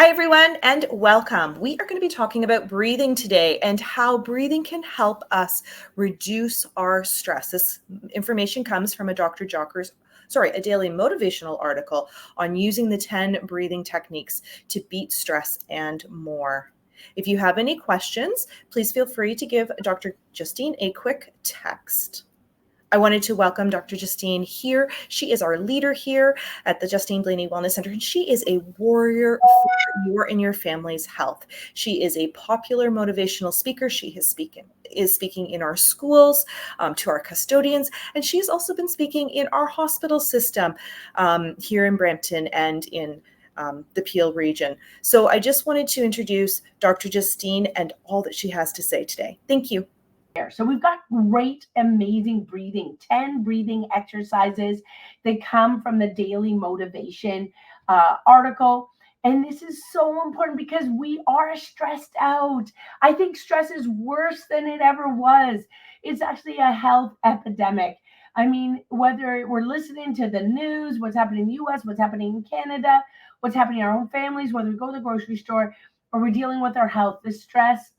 Hi, everyone, and welcome. We are going to be talking about breathing today and how breathing can help us reduce our stress. This information comes from a a daily motivational article on using the 10 breathing techniques to beat stress and more. If you have any questions, please feel free to give Dr. Justine a quick text. I wanted to welcome Dr. Justine here. She is our leader here at the Justine Blainey Wellness Center, and she is a warrior for your and your family's health. She is a popular motivational speaker. She is speaking in our schools, to our custodians, and she's also been speaking in our hospital system here in Brampton and in the Peel region. So I just wanted to introduce Dr. Justine and all that she has to say today. Thank you. So we've got great, amazing breathing, 10 breathing exercises that come from the daily motivation article. And this is so important because we are stressed out. I think stress is worse than it ever was. It's actually a health epidemic. I mean, whether we're listening to the news, what's happening in the US, what's happening in Canada, what's happening in our own families, whether we go to the grocery store or we're dealing with our health, the stress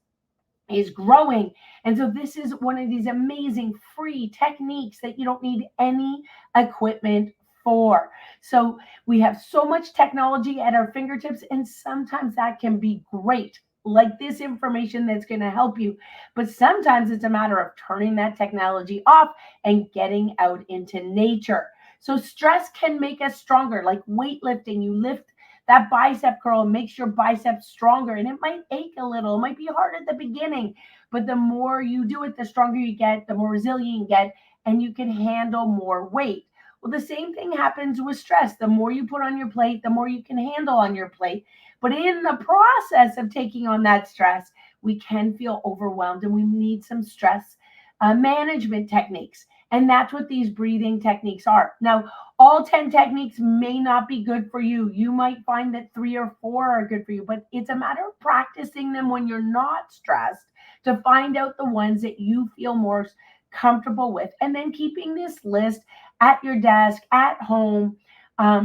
is growing. And so this is one of these amazing free techniques that you don't need any equipment for. So we have so much technology at our fingertips, and sometimes that can be great, like this information that's going to help you. But sometimes it's a matter of turning that technology off and getting out into nature. So stress can make us stronger, like weightlifting. You lift that bicep curl makes your biceps stronger, and it might ache a little. It might be hard at the beginning, but the more you do it, the stronger you get, the more resilient you get, and you can handle more weight. Well, the same thing happens with stress. The more you put on your plate, the more you can handle on your plate. But in the process of taking on that stress, we can feel overwhelmed, and we need some stress management techniques. And that's what these breathing techniques are. Now, all 10 techniques may not be good for you. You might find that 3 or 4 are good for you, but it's a matter of practicing them when you're not stressed to find out the ones that you feel more comfortable with. And then keeping this list at your desk, at home,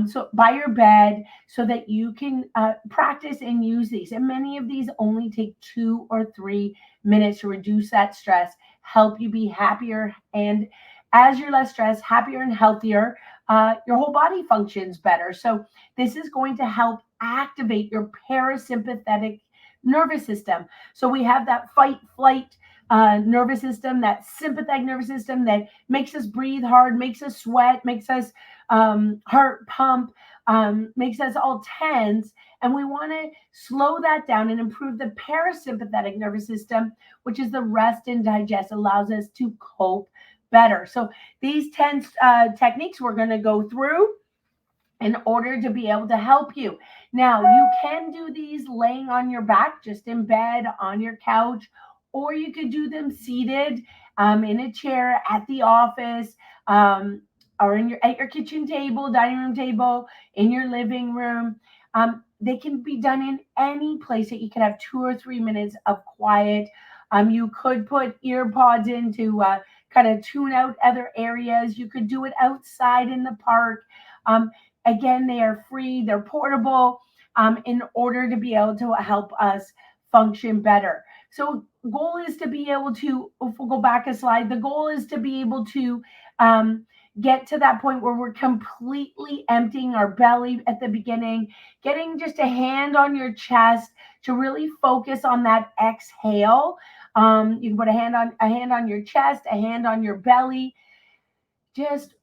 so by your bed, so that you can practice and use these. And many of these only take 2 or 3 minutes to reduce that stress, help you be happier, and as you're less stressed, happier and healthier, your whole body functions better. So this is going to help activate your parasympathetic nervous system. So we have that fight, flight nervous system, that sympathetic nervous system that makes us breathe hard, makes us sweat, makes us heart pump, makes us all tense. And we want to slow that down and improve the parasympathetic nervous system, which is the rest and digest, allows us to cope better. So these 10 techniques we're going to go through in order to be able to help you. Now, you can do these laying on your back, just in bed, on your couch, or you could do them seated in a chair at the office, or at your kitchen table, dining room table, in your living room. They can be done in any place that you can have 2 or 3 minutes of quiet. You could put ear pods in to kind of tune out other areas. You could do it outside in the park. Again, they are free, they're portable, in order to be able to help us function better. So goal is to be able to, if we'll go back a slide, the goal is to be able to get to that point where we're completely emptying our belly at the beginning, getting just a hand on your chest to really focus on that exhale. You can put a hand on your chest, a hand on your belly, just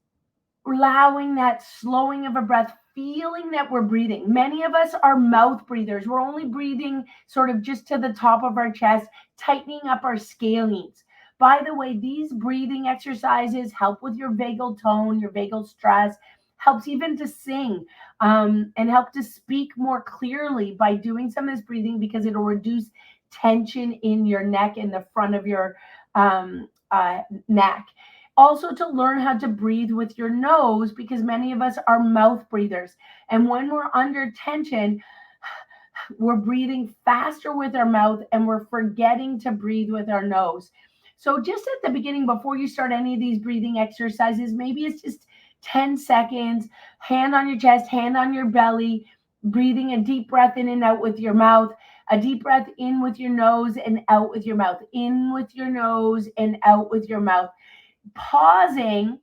allowing that slowing of a breath, feeling that we're breathing. Many of us are mouth breathers. We're only breathing sort of just to the top of our chest, tightening up our scalenes. By the way, these breathing exercises help with your vagal tone, your vagal stress, helps even to sing, and help to speak more clearly by doing some of this breathing, because it'll reduce tension in your neck, in the front of your neck. Also, to learn how to breathe with your nose, because many of us are mouth breathers. And when we're under tension, we're breathing faster with our mouth and we're forgetting to breathe with our nose. So just at the beginning, before you start any of these breathing exercises, maybe it's just 10 seconds, hand on your chest, hand on your belly, breathing a deep breath in and out with your mouth, a deep breath in with your nose and out with your mouth, in with your nose and out with your mouth, pausing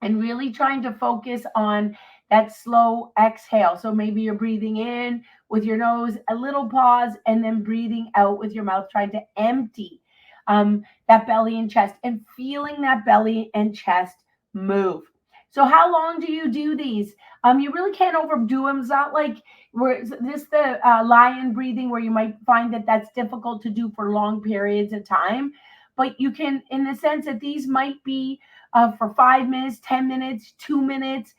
and really trying to focus on that slow exhale. So maybe you're breathing in with your nose, a little pause, and then breathing out with your mouth, trying to empty that belly and chest and feeling that belly and chest move. So how long do you do these? You really can't overdo them. It's not like the lion breathing where you might find that that's difficult to do for long periods of time. But you can, in the sense that these might be for 5 minutes, 10 minutes, 2 minutes,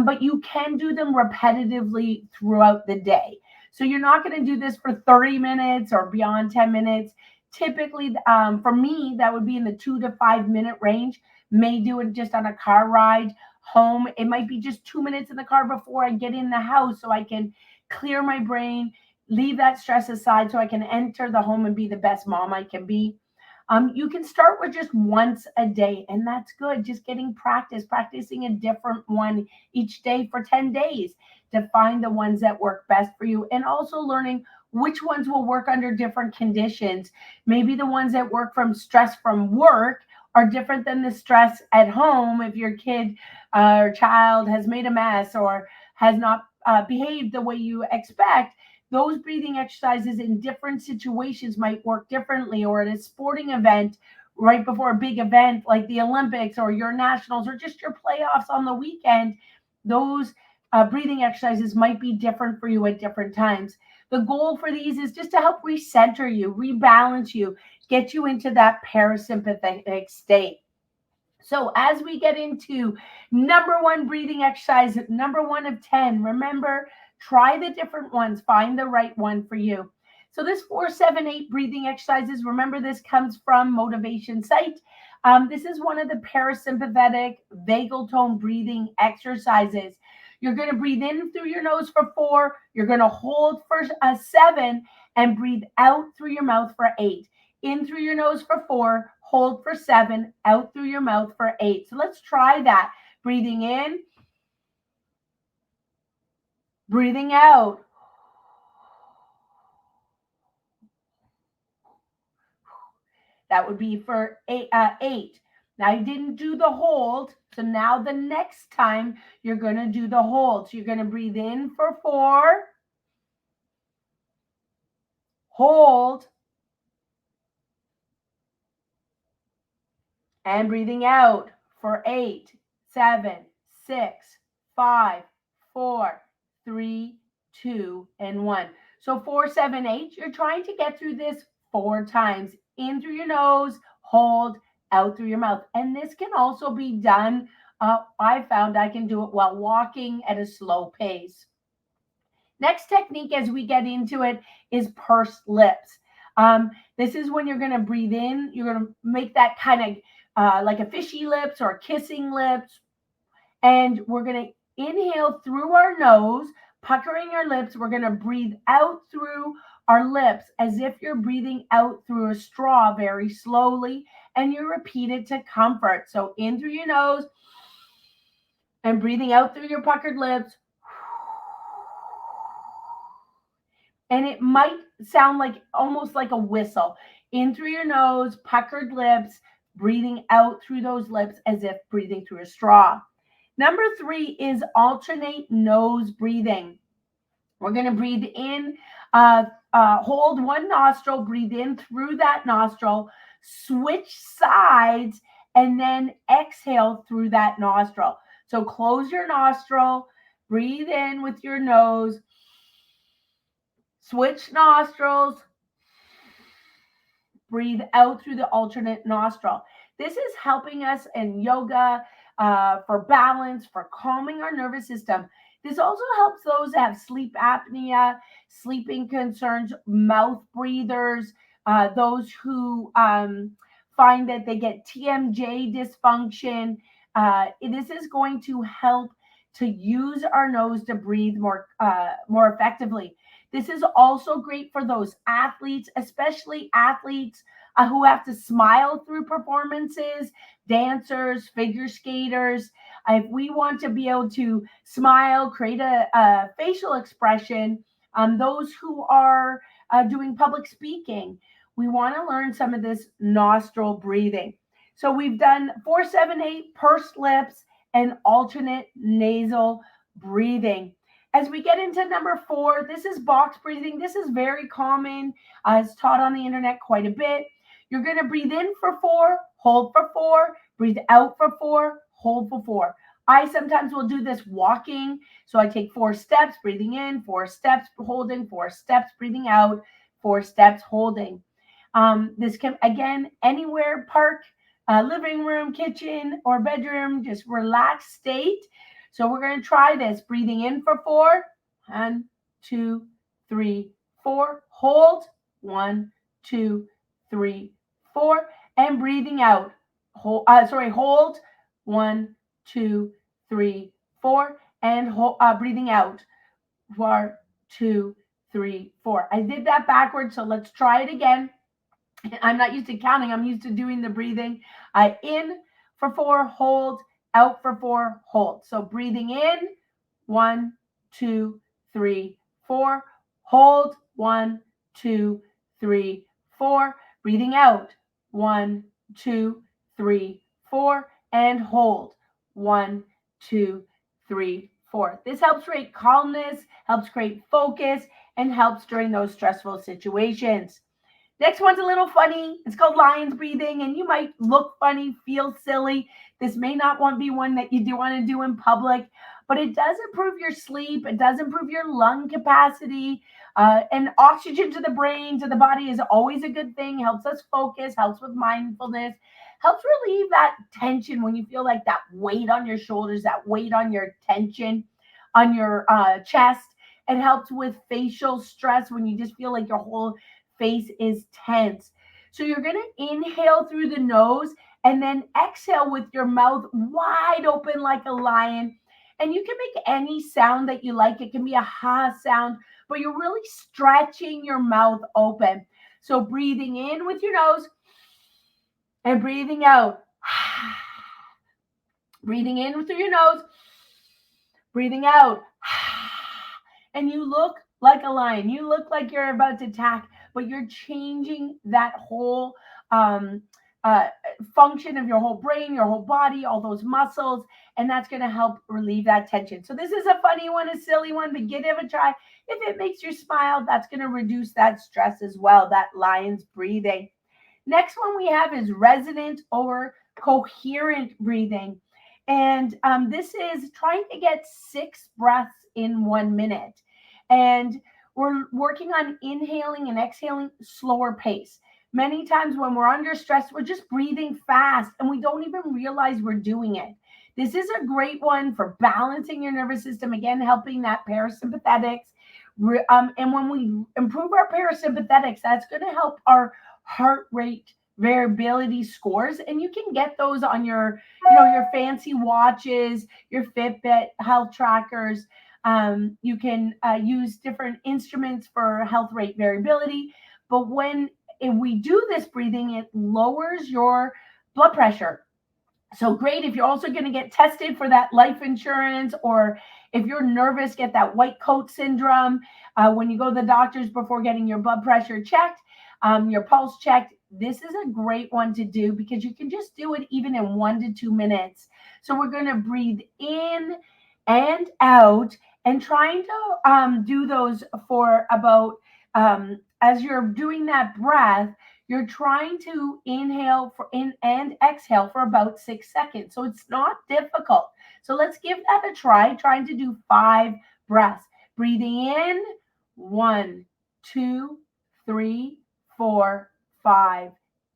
but you can do them repetitively throughout the day. So you're not going to do this for 30 minutes or beyond 10 minutes. Typically, for me, that would be in the 2 to 5 minute range. May do it just on a car ride home. It might be just 2 minutes in the car before I get in the house so I can clear my brain, leave that stress aside so I can enter the home and be the best mom I can be. You can start with just once a day, and that's good. Just getting practicing a different one each day for 10 days to find the ones that work best for you, and also learning which ones will work under different conditions. Maybe the ones that work from stress from work are different than the stress at home if your kid or child has made a mess or has not behaved the way you expect. Those breathing exercises in different situations might work differently, or at a sporting event right before a big event like the Olympics or your nationals or just your playoffs on the weekend. Those breathing exercises might be different for you at different times. The goal for these is just to help recenter you, rebalance you, get you into that parasympathetic state. So as we get into number one breathing exercise, number one of 10, remember, try the different ones, find the right one for you. So this 4-7-8 breathing exercises, remember this comes from Motivation Site. This is one of the parasympathetic vagal tone breathing exercises. You're going to breathe in through your nose for 4. You're going to hold for 7 and breathe out through your mouth for 8. In through your nose for 4, hold for 7, out through your mouth for 8. So let's try that. Breathing in, breathing out. That would be for 8. Now you didn't do the hold. So now the next time you're going to do the hold. So you're going to breathe in for 4, hold, and breathing out for 8, 7, 6, 5, 4, 3, 2, and 1. So 4, 7, 8, you're trying to get through this 4 times. In through your nose, hold, out through your mouth. And this can also be done, I found I can do it while walking at a slow pace. Next technique as we get into it is pursed lips. This is when you're going to breathe in. You're going to make that kind of like a fishy lips or kissing lips. And we're going to inhale through our nose, puckering our lips. We're going to breathe out through our lips as if you're breathing out through a straw very slowly. And you repeat it to comfort. So in through your nose and breathing out through your puckered lips. And it might sound like almost like a whistle. In through your nose, puckered lips, breathing out through those lips as if breathing through a straw. Number 3 is alternate nose breathing. We're going to breathe in, hold one nostril, breathe in through that nostril, switch sides, and then exhale through that nostril. So close your nostril, breathe in with your nose, switch nostrils, breathe out through the alternate nostril. This is helping us in yoga for balance, for calming our nervous system. This also helps those that have sleep apnea, sleeping concerns, mouth breathers, those who find that they get TMJ dysfunction. This is going to help to use our nose to breathe more effectively. This is also great for those athletes, especially athletes who have to smile through performances, dancers, figure skaters. If we want to be able to smile, create a facial expression, those who are doing public speaking, we want to learn some of this nostril breathing. So we've done 4-7-8 pursed lips and alternate nasal breathing. As we get into number 4, this is box breathing. This is very common. It's taught on the internet quite a bit. You're going to breathe in for 4, hold for 4, breathe out for 4, hold for 4. I sometimes will do this walking. So I take 4 steps, breathing in, 4 steps, holding, 4 steps, breathing out, 4 steps, holding. This can, again, anywhere, park, living room, kitchen, or bedroom, just relaxed state. So we're going to try this. Breathing in for 4. 1, 2, 3, 4. Hold. 1, 2, 3, 4. And breathing out. Hold. Hold. 1, 2, 3, 4. And breathing out. 1, 2, 3, 4. I did that backwards, so let's try it again. I'm not used to counting. I'm used to doing the breathing. In for 4, hold. Out for 4, hold. So breathing in, 1, 2, 3, 4. Hold, 1, 2, 3, 4. Breathing out, 1, 2, 3, 4. And hold, 1, 2, 3, 4. This helps create calmness, helps create focus, and helps during those stressful situations. Next one's a little funny. It's called lion's breathing, and you might look funny, feel silly. This may not want to be one that you do want to do in public, but it does improve your sleep. It does improve your lung capacity, and oxygen to the brain, to the body is always a good thing. Helps us focus, helps with mindfulness, helps relieve that tension when you feel like that weight on your shoulders, that weight on your tension on your chest. It helps with facial stress when you just feel like your whole face is tense. So you're going to inhale through the nose and then exhale with your mouth wide open like a lion. And you can make any sound that you like. It can be a ha sound, but you're really stretching your mouth open. So breathing in with your nose and breathing out. Breathing in through your nose, breathing out. And you look like a lion. You look like you're about to attack, but you're changing that whole function of your whole brain, your whole body, all those muscles, and that's going to help relieve that tension. So this is a funny one, a silly one, but give it a try. If it makes you smile, that's going to reduce that stress as well, that lion's breathing. Next one we have is resonant or coherent breathing. And this is trying to get 6 breaths in 1 minute. And we're working on inhaling and exhaling slower pace. Many times when we're under stress, we're just breathing fast and we don't even realize we're doing it. This is a great one for balancing your nervous system, again, helping that parasympathetics. And when we improve our parasympathetics, that's going to help our heart rate variability scores, and you can get those on your fancy watches, your Fitbit, health trackers. You can use different instruments for health rate variability, but if we do this breathing, it lowers your blood pressure. So great if you're also going to get tested for that life insurance, or if you're nervous, get that white coat syndrome when you go to the doctors before getting your blood pressure checked, your pulse checked. This is a great one to do because you can just do it even in 1 to 2 minutes. So we're going to breathe in and out and trying to do those for about, as you're doing that breath, you're trying to inhale in and exhale for about 6 seconds. So it's not difficult. So let's give that a try, trying to do 5 breaths. Breathing in, 1, 2, 3, 4, 5,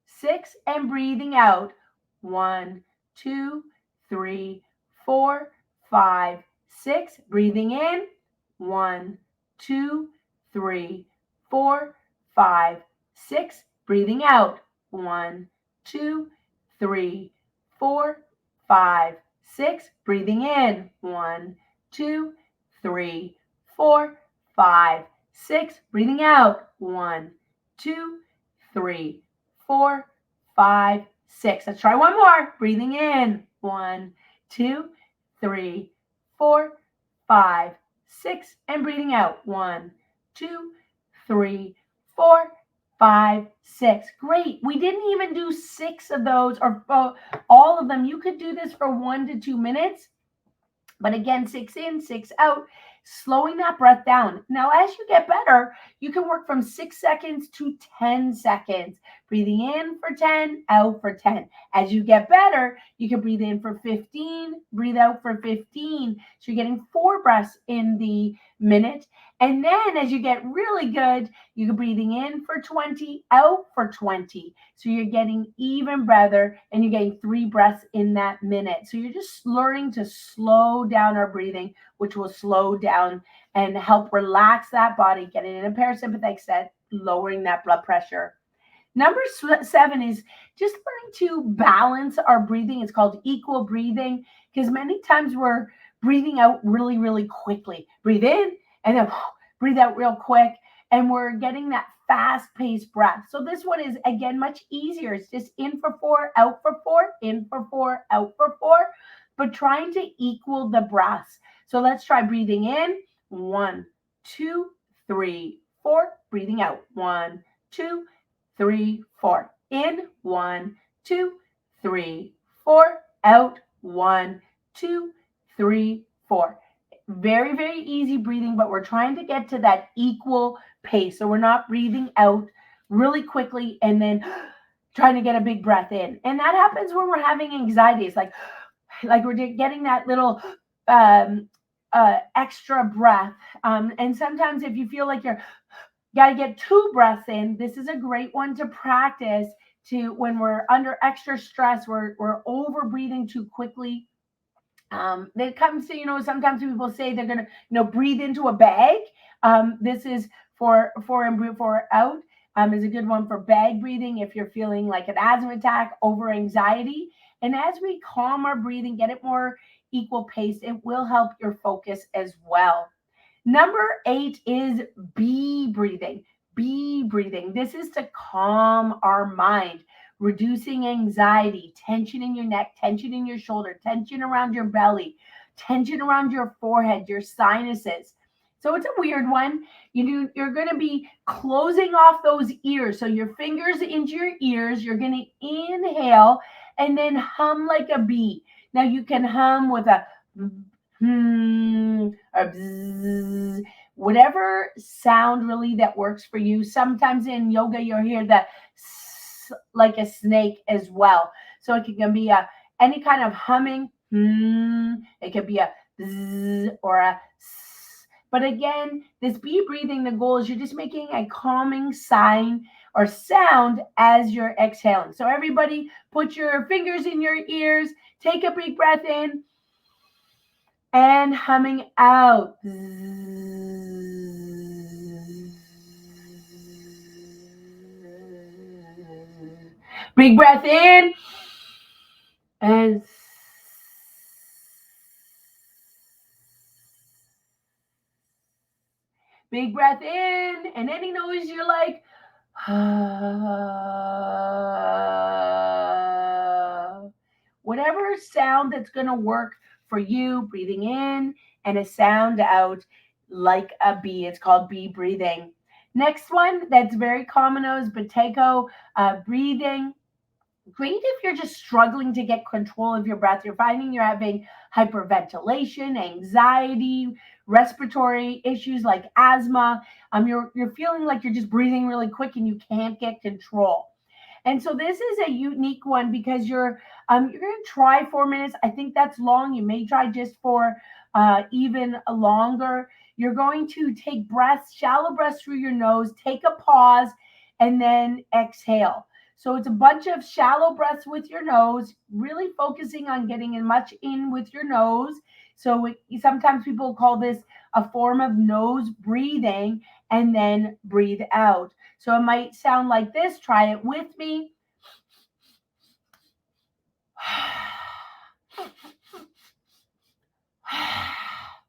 6, and breathing out, 1, 2, 3, 4, 5, 6. Breathing in, 1, 2, 3, 4, 5, 6. Breathing out, 1, 2, 3, 4, 5, 6. Breathing in, 1, 2, 3, 4, 5, 6. Breathing out, 1, 2, 3, 4, 5, 6. Let's try one more. Breathing in. 1, 2, 3, 4, 5, 6. And breathing out. 1, 2, 3, 4, 5, 6. Great. We didn't even do 6 of those or all of them. You could do this for 1 to 2 minutes. But again, 6 in, 6 out, slowing that breath down. Now, as you get better, you can work from 6 seconds to 10 seconds. Breathing in for 10, out for 10. As you get better, you can breathe in for 15, breathe out for 15. So you're getting 4 breaths in the minute. And then as you get really good, you can breathing in for 20, out for 20. So you're getting even better and you're getting 3 breaths in that minute. So you're just learning to slow down our breathing, which will slow down and help relax that body, getting in a parasympathetic set, lowering that blood pressure. Number 7 is just learning to balance our breathing. It's called equal breathing because many times we're breathing out really, really quickly. Breathe in and then breathe out real quick. And we're getting that fast-paced breath. So this one is, again, much easier. It's just in for 4, out for 4, in for 4, out for 4, but trying to equal the breaths. So let's try breathing in. 1, 2, 3, 4. Breathing out. 1, 2, 3, 4. In. 1, 2, 3, 4. Out. 1, 2, 3, 4. Very, very easy breathing, but we're trying to get to that equal pace. So we're not breathing out really quickly and then trying to get a big breath in. And that happens when we're having anxiety. It's like we're getting that little extra breath. And sometimes if you feel like you're got to get 2 breaths in, this is a great one to practice to when we're under extra stress, we're over breathing too quickly. It comes to, sometimes people say they're going to, breathe into a bag. This is for out is a good one for bag breathing if you're feeling like an asthma attack, over anxiety. And as we calm our breathing, get it more equal pace, it will help your focus as well. Number 8 is B breathing. B breathing. This is to calm our mind, reducing anxiety, tension in your neck, tension in your shoulder, tension around your belly, tension around your forehead, your sinuses. So it's a weird one. You're going to be closing off those ears. So your fingers into your ears, you're going to inhale and then hum like a bee. Now you can hum with a or bzzz, whatever sound really that works for you. Sometimes in yoga, you'll hear that like a snake as well. So it can be any kind of humming. It could be a bzzz or a s. But again, this B breathing, the goal is you're just making a calming sign or sound as you're exhaling. So everybody put your fingers in your ears, take a big breath in, and humming out. Big breath in and big breath in, and any noise you're like, whatever sound that's going to work for you, breathing in and a sound out like a bee. It's called bee breathing. Next one that's very common is potato breathing. Great if you're just struggling to get control of your breath. You're finding you're having hyperventilation, anxiety, respiratory issues like asthma. You're feeling like you're just breathing really quick and you can't get control. And so this is a unique one because you're going to try 4 minutes. I think that's long. You may try just for even longer. You're going to take breaths, shallow breaths through your nose, take a pause, and then exhale. So it's a bunch of shallow breaths with your nose, really focusing on getting as much in with your nose. So sometimes people call this a form of nose breathing, and then breathe out. So it might sound like this. Try it with me.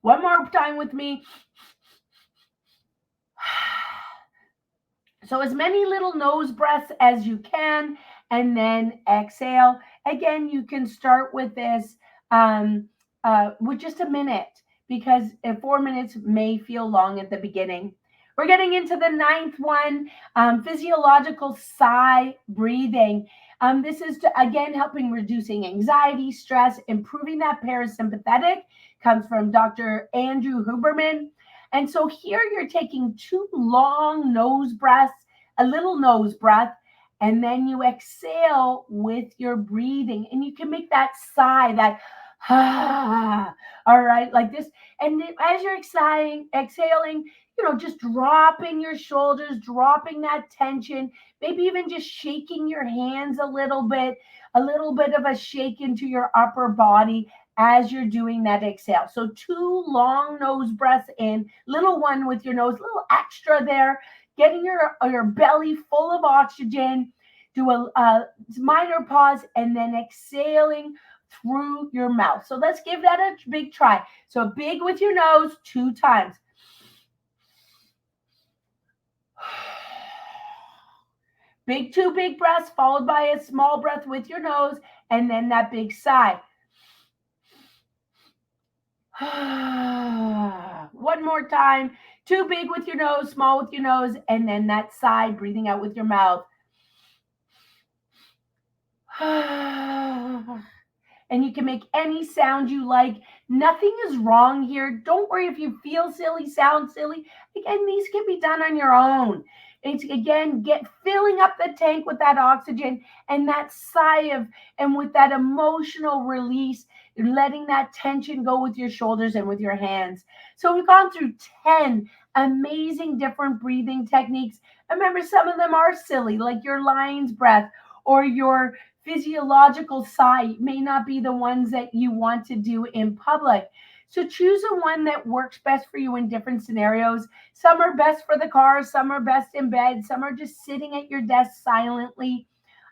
One more time with me. So as many little nose breaths as you can, and then exhale. Again, you can start with this um, with just a minute, because 4 minutes may feel long at the beginning. We're getting into the ninth one, physiological sigh breathing. This is again helping reducing anxiety, stress, improving that parasympathetic. Comes from Dr. Andrew Huberman. And so here you're taking two long nose breaths, a little nose breath, and then you exhale with your breathing. And you can make that sigh, that ah, all right, like this. And as you're exhaling, just dropping your shoulders, dropping that tension, maybe even just shaking your hands a little bit of a shake into your upper body as you're doing that exhale. So two long nose breaths in, little one with your nose, little extra there, getting your belly full of oxygen. Do a minor pause and then exhaling through your mouth. So let's give that a big try. So big with your nose 2 times. Two big breaths followed by a small breath with your nose, and then that big sigh. One more time. Two big with your nose, small with your nose, and then that sigh, breathing out with your mouth. And you can make any sound you like. Nothing is wrong here. Don't worry if you feel silly, sound silly. Again, these can be done on your own. It's again filling up the tank with that oxygen and that sigh and with that emotional release, letting that tension go with your shoulders and with your hands. So we've gone through 10 amazing different breathing techniques. Remember, some of them are silly, like your lion's breath or your physiological sigh may not be the ones that you want to do in public. So choose a one that works best for you in different scenarios. Some are best for the car, some are best in bed, some are just sitting at your desk silently.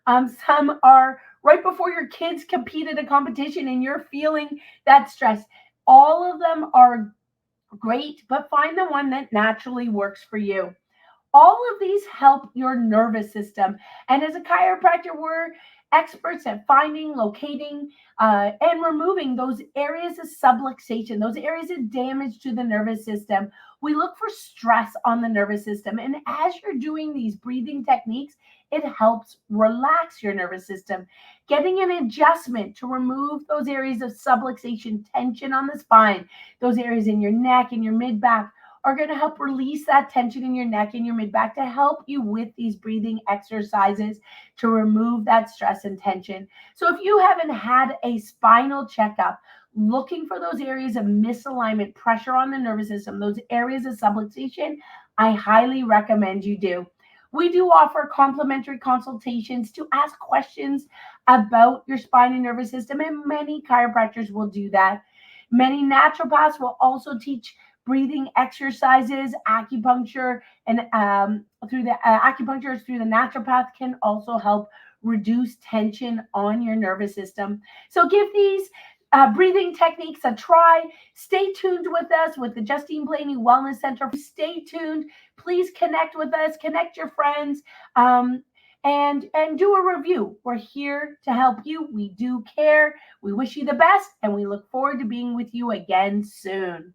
Some are right before your kids compete at a competition and you're feeling that stress. All of them are great, but find the one that naturally works for you. All of these help your nervous system. And as a chiropractor, we're experts at finding, locating, and removing those areas of subluxation, those areas of damage to the nervous system. We look for stress on the nervous system. And as you're doing these breathing techniques, it helps relax your nervous system, getting an adjustment to remove those areas of subluxation, tension on the spine, those areas in your neck and your mid back are going to help release that tension in your neck and your mid back to help you with these breathing exercises to remove that stress and tension. So if you haven't had a spinal checkup, looking for those areas of misalignment, pressure on the nervous system, those areas of subluxation, I highly recommend you do. We do offer complimentary consultations to ask questions about your spine and nervous system, and many chiropractors will do that. Many naturopaths will also teach breathing exercises, acupuncture, and through the acupuncture through the naturopath can also help reduce tension on your nervous system. So give these breathing techniques a try. Stay tuned with us with the Justine Blainey Wellness Center. Stay tuned. Please connect with us. Connect your friends. And do a review. We're here to help you. We do care. We wish you the best, and we look forward to being with you again soon.